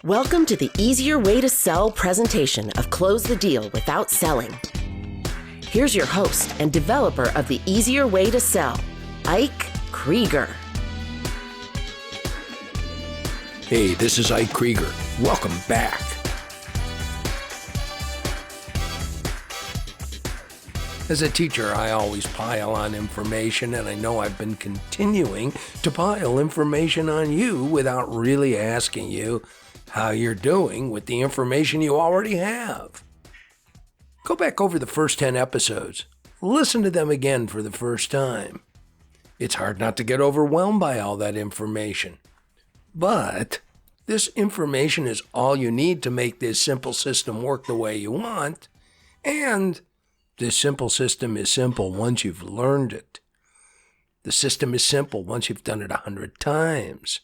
Welcome to the Easier Way to Sell presentation of Close the Deal Without Selling. Here's your host and developer of the Easier Way to Sell, Ike Krieger. Hey, this is Ike Krieger. Welcome back. As a teacher, I always pile on information, and I know I've been continuing to pile information on you without really asking you how you're doing with the information you already have. Go back over the first 10 episodes. Listen to them again for the first time. It's hard not to get overwhelmed by all that information. But this information is all you need to make this simple system work the way you want, and this simple system is simple once you've learned it. The system is simple once you've done it 100 times.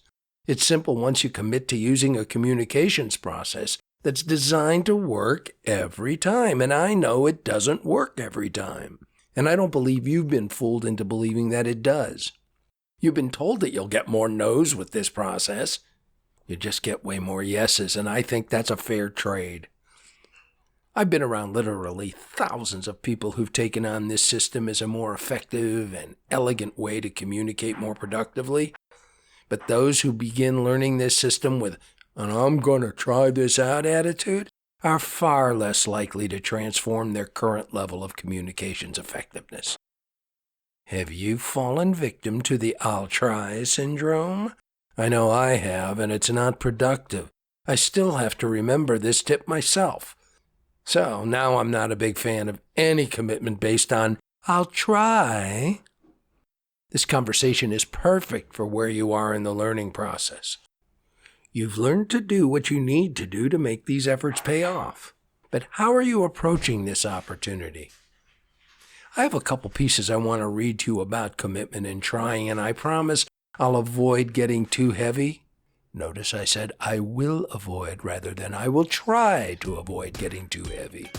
It's simple once you commit to using a communications process that's designed to work every time. And I know it doesn't work every time. And I don't believe you've been fooled into believing that it does. You've been told that you'll get more no's with this process. You just get way more yeses, and I think that's a fair trade. I've been around literally thousands of people who've taken on this system as a more effective and elegant way to communicate more productively. But those who begin learning this system with an "I'm going to try this out" attitude are far less likely to transform their current level of communications effectiveness. Have you fallen victim to the "I'll try" syndrome? I know I have, and it's not productive. I still have to remember this tip myself. So now I'm not a big fan of any commitment based on "I'll try." This conversation is perfect for where you are in the learning process. You've learned to do what you need to do to make these efforts pay off. But how are you approaching this opportunity? I have a couple pieces I want to read to you about commitment and trying, and I promise I'll avoid getting too heavy. Notice I said I will avoid rather than I will try to avoid getting too heavy.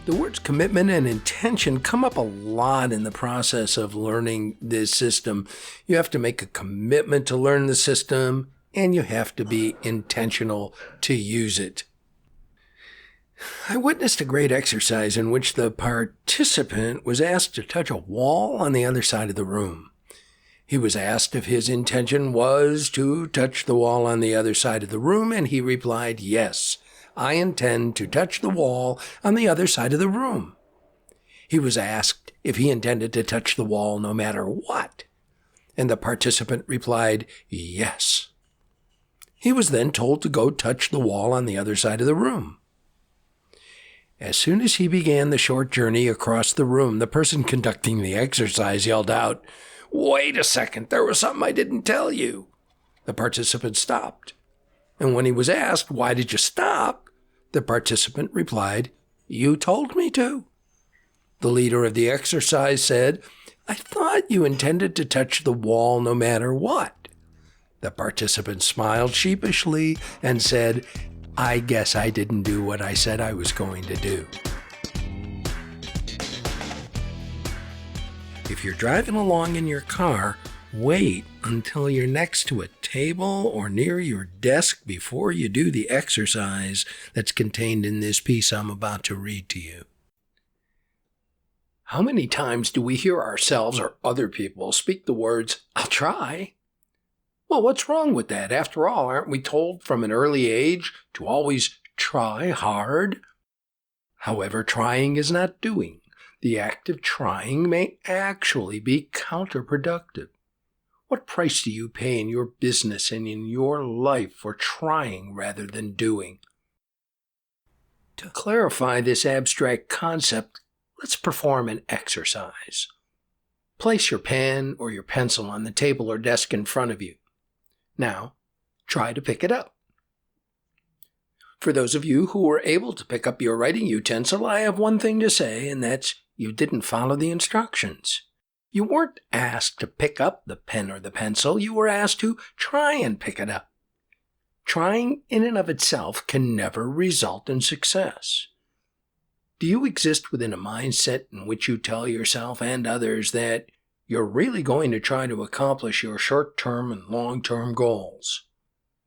The words commitment and intention come up a lot in the process of learning this system. You have to make a commitment to learn the system, and you have to be intentional to use it. I witnessed a great exercise in which the participant was asked to touch a wall on the other side of the room. He was asked if his intention was to touch the wall on the other side of the room, and he replied, "Yes, I intend to touch the wall on the other side of the room." He was asked if he intended to touch the wall no matter what, and the participant replied, "Yes." He was then told to go touch the wall on the other side of the room. As soon as he began the short journey across the room, the person conducting the exercise yelled out, "Wait a second, there was something I didn't tell you." The participant stopped. And when he was asked, "Why did you stop?" the participant replied, "You told me to." The leader of the exercise said, "I thought you intended to touch the wall no matter what." The participant smiled sheepishly and said, "I guess I didn't do what I said I was going to do." If you're driving along in your car, wait until you're next to a table or near your desk before you do the exercise that's contained in this piece I'm about to read to you. How many times do we hear ourselves or other people speak the words, "I'll try"? Well, what's wrong with that? After all, aren't we told from an early age to always try hard? However, trying is not doing. The act of trying may actually be counterproductive. What price do you pay in your business and in your life for trying rather than doing? To clarify this abstract concept, let's perform an exercise. Place your pen or your pencil on the table or desk in front of you. Now, try to pick it up. For those of you who were able to pick up your writing utensil, I have one thing to say, and that's you didn't follow the instructions. You weren't asked to pick up the pen or the pencil. You were asked to try and pick it up. Trying in and of itself can never result in success. Do you exist within a mindset in which you tell yourself and others that you're really going to try to accomplish your short-term and long-term goals?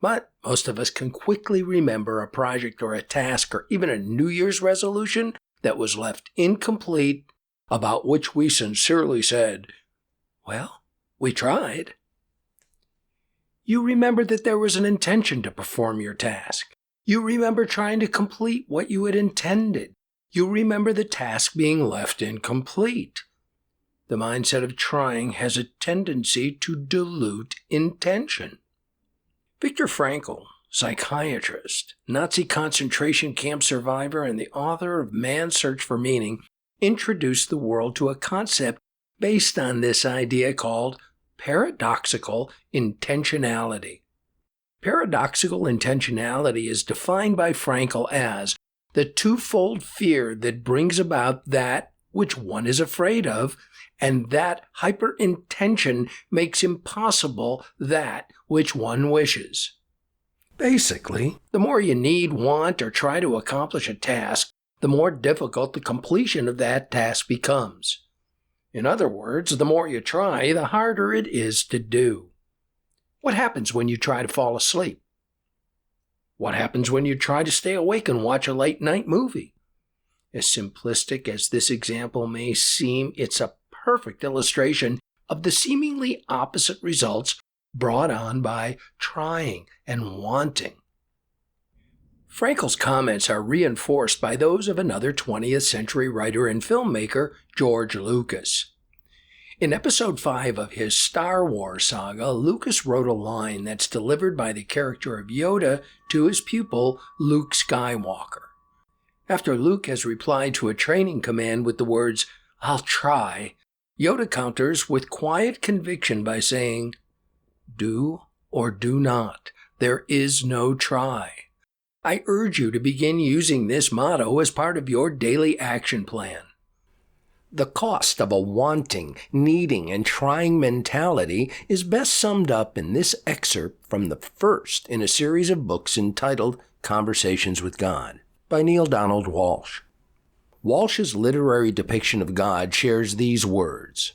But most of us can quickly remember a project or a task or even a New Year's resolution that was left incomplete, about which we sincerely said, "Well, we tried." You remember that there was an intention to perform your task. You remember trying to complete what you had intended. You remember the task being left incomplete. The mindset of trying has a tendency to dilute intention. Viktor Frankl, psychiatrist, Nazi concentration camp survivor, and the author of Man's Search for Meaning, introduced the world to a concept based on this idea called paradoxical intentionality. Paradoxical intentionality is defined by Frankl as the twofold fear that brings about that which one is afraid of, and that hyperintention makes impossible that which one wishes. Basically, the more you need, want, or try to accomplish a task, the more difficult the completion of that task becomes. In other words, the more you try, the harder it is to do. What happens when you try to fall asleep? What happens when you try to stay awake and watch a late-night movie? As simplistic as this example may seem, it's a perfect illustration of the seemingly opposite results brought on by trying and wanting. Frankl's comments are reinforced by those of another 20th century writer and filmmaker, George Lucas. In Episode 5 of his Star Wars saga, Lucas wrote a line that's delivered by the character of Yoda to his pupil, Luke Skywalker. After Luke has replied to a training command with the words, "I'll try," Yoda counters with quiet conviction by saying, "Do or do not. There is no try." I urge you to begin using this motto as part of your daily action plan. The cost of a wanting, needing, and trying mentality is best summed up in this excerpt from the first in a series of books entitled Conversations with God by Neil Donald Walsch. Walsh's literary depiction of God shares these words: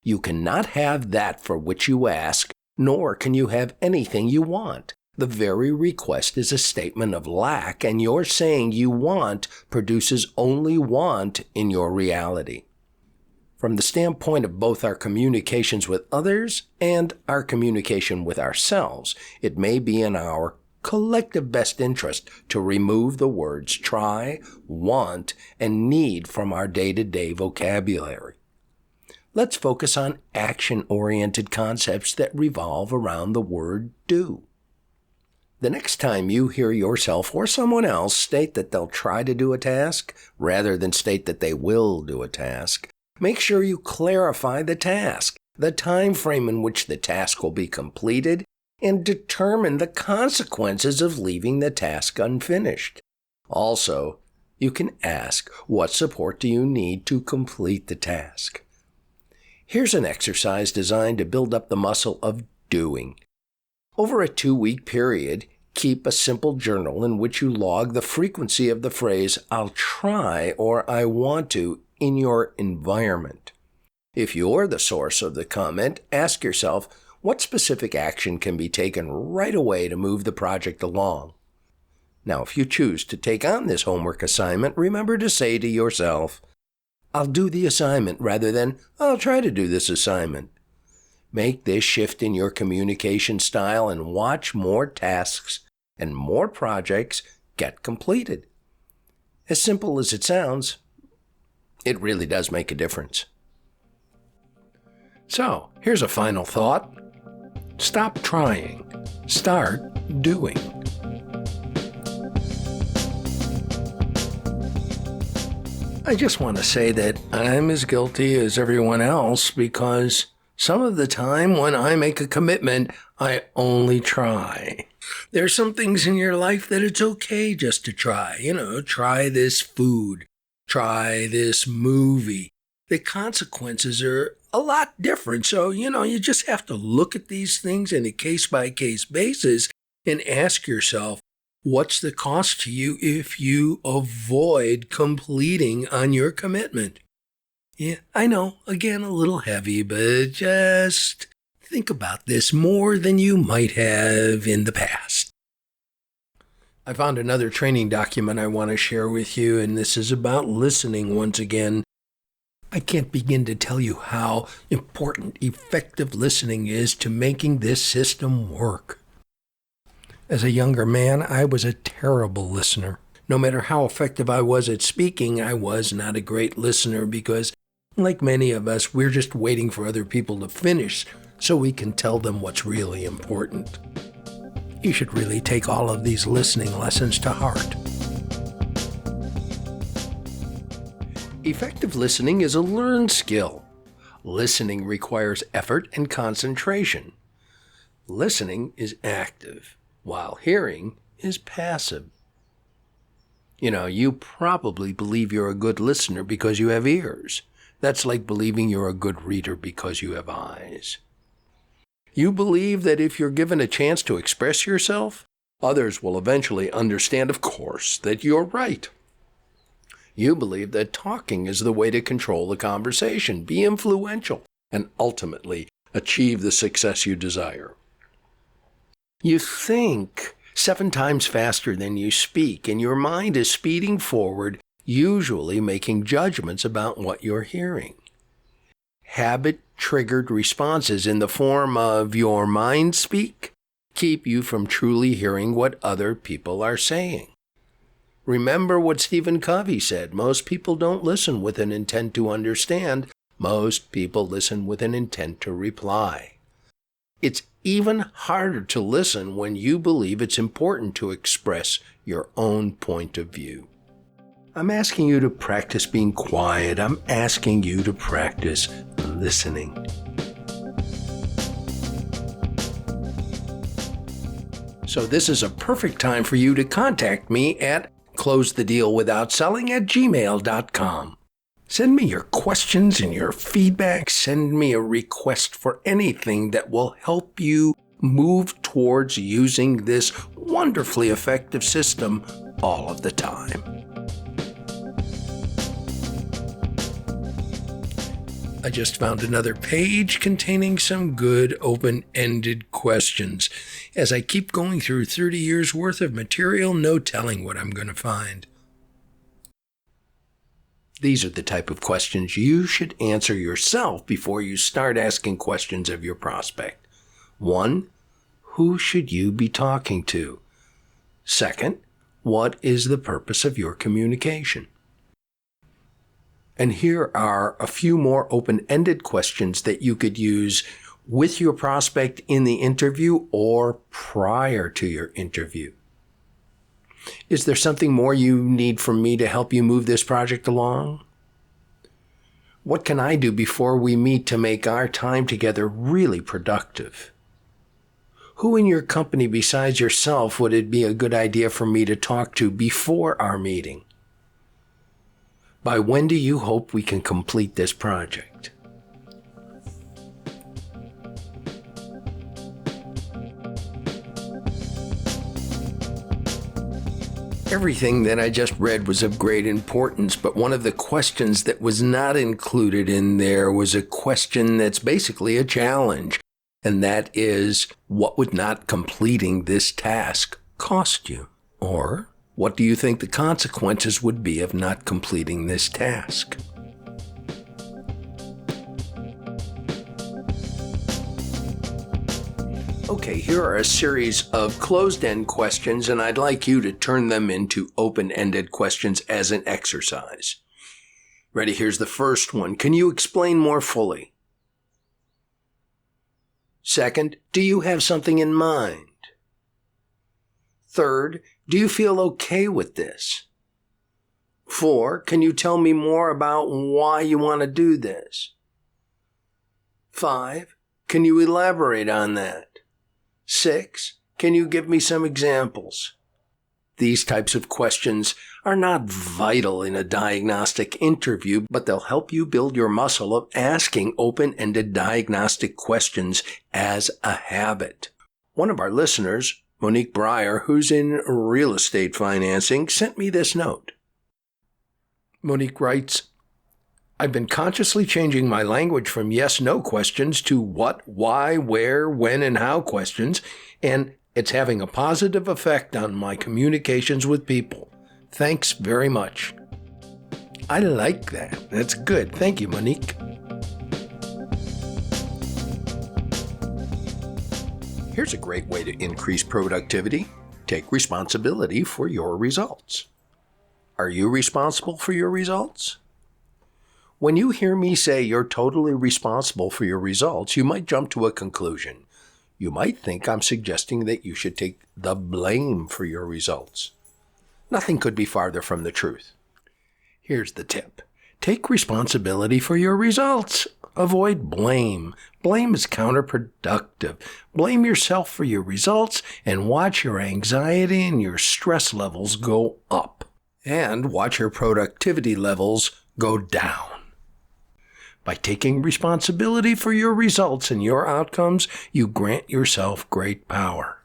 "You cannot have that for which you ask, nor can you have anything you want. The very request is a statement of lack, and your saying you want produces only want in your reality." From the standpoint of both our communications with others and our communication with ourselves, it may be in our collective best interest to remove the words try, want, and need from our day-to-day vocabulary. Let's focus on action-oriented concepts that revolve around the word do. The next time you hear yourself or someone else state that they'll try to do a task, rather than state that they will do a task, make sure you clarify the task, the time frame in which the task will be completed, and determine the consequences of leaving the task unfinished. Also, you can ask, what support do you need to complete the task? Here's an exercise designed to build up the muscle of doing. Over a 2-week period, keep a simple journal in which you log the frequency of the phrase, "I'll try" or "I want to" in your environment. If you're the source of the comment, ask yourself, what specific action can be taken right away to move the project along? Now, if you choose to take on this homework assignment, remember to say to yourself, "I'll do the assignment," rather than "I'll try to do this assignment." Make this shift in your communication style and watch more tasks and more projects get completed. As simple as it sounds, it really does make a difference. So, here's a final thought. Stop trying. Start doing. I just want to say that I'm as guilty as everyone else, because some of the time when I make a commitment, I only try. There's some things in your life that it's okay just to try. Try this food. Try this movie. The consequences are a lot different. So, you just have to look at these things in a case-by-case basis and ask yourself, What's the cost to you if you avoid completing on your commitment? Yeah, I know, again, a little heavy, but just think about this more than you might have in the past. I found another training document I want to share with you, and this is about listening once again. I can't begin to tell you how important effective listening is to making this system work. As a younger man, I was a terrible listener. No matter how effective I was at speaking, I was not a great listener because, like many of us, we're just waiting for other people to finish so we can tell them what's really important. You should really take all of these listening lessons to heart. Effective listening is a learned skill. Listening requires effort and concentration. Listening is active, while hearing is passive. You probably believe you're a good listener because you have ears. That's like believing you're a good reader because you have eyes. You believe that if you're given a chance to express yourself, others will eventually understand, of course, that you're right. You believe that talking is the way to control the conversation, be influential, and ultimately achieve the success you desire. You think 7 times faster than you speak, and your mind is speeding forward, usually making judgments about what you're hearing. Habit-triggered responses in the form of your mind speak keep you from truly hearing what other people are saying. Remember what Stephen Covey said, most people don't listen with an intent to understand, most people listen with an intent to reply. It's even harder to listen when you believe it's important to express your own point of view. I'm asking you to practice being quiet. I'm asking you to practice listening. So this is a perfect time for you to contact me at closethedealwithoutselling@gmail.com. Send me your questions and your feedback. Send me a request for anything that will help you move towards using this wonderfully effective system all of the time. I just found another page containing some good open-ended questions. As I keep going through 30 years worth of material, no telling what I'm going to find. These are the type of questions you should answer yourself before you start asking questions of your prospect. 1, who should you be talking to? 2, what is the purpose of your communication? And here are a few more open-ended questions that you could use with your prospect in the interview or prior to your interview. Is there something more you need from me to help you move this project along? What can I do before we meet to make our time together really productive? Who in your company besides yourself would it be a good idea for me to talk to before our meeting? By when do you hope we can complete this project? Everything that I just read was of great importance, but one of the questions that was not included in there was a question that's basically a challenge, and that is, what would not completing this task cost you? Or, what do you think the consequences would be of not completing this task? Okay, here are a series of closed-end questions, and I'd like you to turn them into open-ended questions as an exercise. Ready? Here's the first one. Can you explain more fully? 2, do you have something in mind? 3, do you feel okay with this? 4, can you tell me more about why you want to do this? 5, can you elaborate on that? 6, can you give me some examples? These types of questions are not vital in a diagnostic interview, but they'll help you build your muscle of asking open-ended diagnostic questions as a habit. One of our listeners Monique Breyer, who's in real estate financing, sent me this note. Monique writes, I've been consciously changing my language from yes-no questions to what, why, where, when, and how questions, and it's having a positive effect on my communications with people. Thanks very much. I like that. That's good. Thank you, Monique. Here's a great way to increase productivity. Take responsibility for your results. Are you responsible for your results? When you hear me say you're totally responsible for your results, you might jump to a conclusion. You might think I'm suggesting that you should take the blame for your results. Nothing could be farther from the truth. Here's the tip. Take responsibility for your results. Avoid blame. Blame is counterproductive. Blame yourself for your results and watch your anxiety and your stress levels go up. And watch your productivity levels go down. By taking responsibility for your results and your outcomes, you grant yourself great power.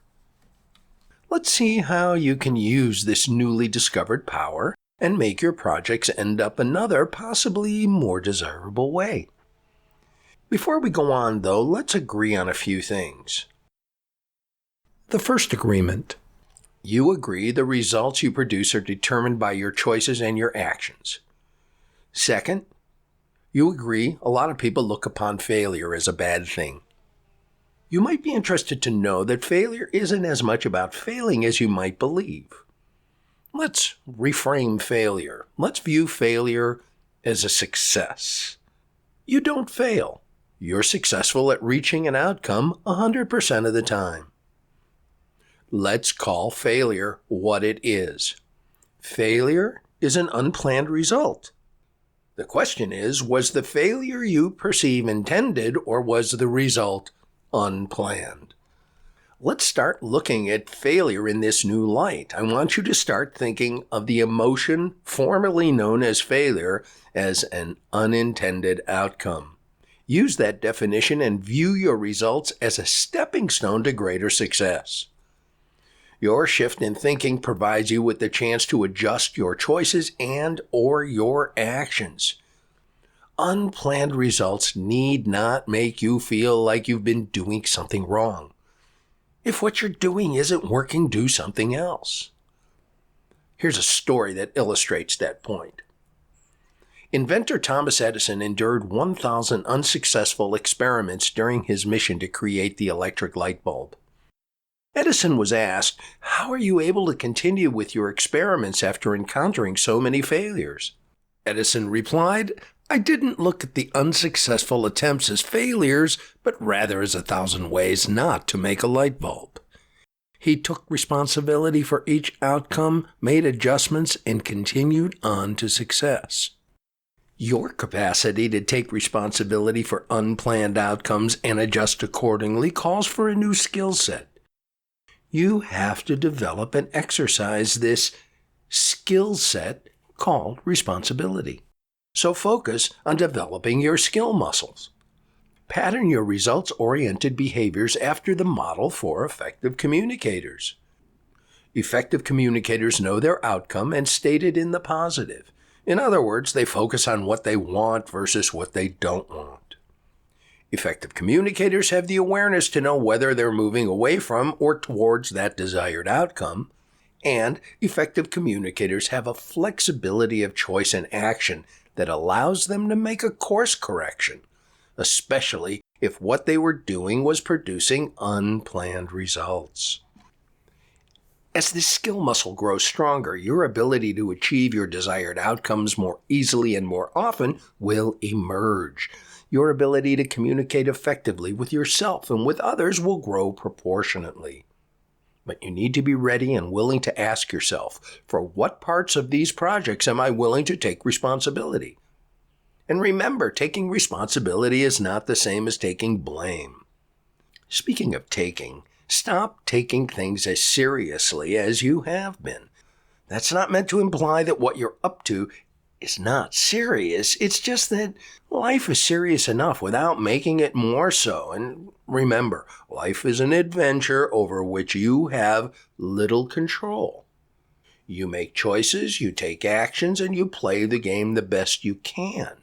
Let's see how you can use this newly discovered power and make your projects end up another, possibly more desirable way. Before we go on, though, let's agree on a few things. The first agreement. You agree the results you produce are determined by your choices and your actions. Second, you agree a lot of people look upon failure as a bad thing. You might be interested to know that failure isn't as much about failing as you might believe. Let's reframe failure. Let's view failure as a success. You don't fail. You're successful at reaching an outcome 100% of the time. Let's call failure what it is. Failure is an unplanned result. The question is, was the failure you perceive intended or was the result unplanned? Let's start looking at failure in this new light. I want you to start thinking of the emotion formerly known as failure as an unintended outcome. Use that definition and view your results as a stepping stone to greater success. Your shift in thinking provides you with the chance to adjust your choices and/or your actions. Unplanned results need not make you feel like you've been doing something wrong. If what you're doing isn't working, do something else. Here's a story that illustrates that point. Inventor Thomas Edison endured 1,000 unsuccessful experiments during his mission to create the electric light bulb. Edison was asked, "How are you able to continue with your experiments after encountering so many failures?" Edison replied, "I didn't look at the unsuccessful attempts as failures, but rather as 1,000 ways not to make a light bulb." He took responsibility for each outcome, made adjustments, and continued on to success. Your capacity to take responsibility for unplanned outcomes and adjust accordingly calls for a new skill set. You have to develop and exercise this skill set called responsibility. So focus on developing your skill muscles. Pattern your results-oriented behaviors after the model for effective communicators. Effective communicators know their outcome and state it in the positive. In other words, they focus on what they want versus what they don't want. Effective communicators have the awareness to know whether they're moving away from or towards that desired outcome, and effective communicators have a flexibility of choice and action that allows them to make a course correction, especially if what they were doing was producing unplanned results. As this skill muscle grows stronger, your ability to achieve your desired outcomes more easily and more often will emerge. Your ability to communicate effectively with yourself and with others will grow proportionately. But you need to be ready and willing to ask yourself, for what parts of these projects am I willing to take responsibility? And remember, taking responsibility is not the same as taking blame. Speaking of taking, stop taking things as seriously as you have been. That's not meant to imply that what you're up to is not serious. It's just that life is serious enough without making it more so. And remember, life is an adventure over which you have little control. You make choices, you take actions, and you play the game the best you can.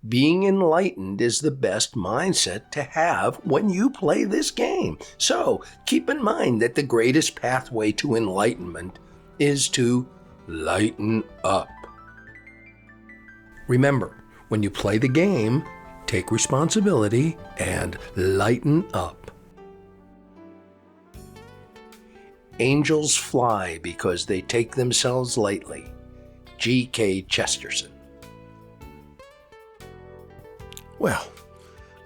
Being enlightened is the best mindset to have when you play this game. So keep in mind that the greatest pathway to enlightenment is to lighten up. Remember, when you play the game, take responsibility and lighten up. Angels fly because they take themselves lightly. G.K. Chesterton. Well,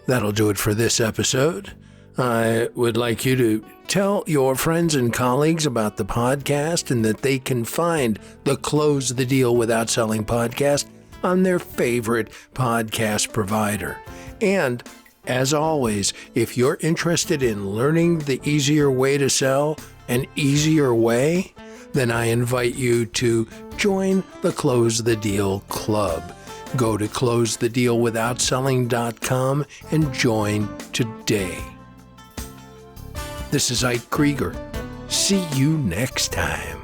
that'll do it for this episode. I would like you to tell your friends and colleagues about the podcast and that they can find the Close the Deal Without Selling podcast on their favorite podcast provider. And as always, if you're interested in learning the easier way to sell an easier way, then I invite you to join the Close the Deal Club. Go to closethedealwithoutselling.com and join today. This is Ike Krieger. See you next time.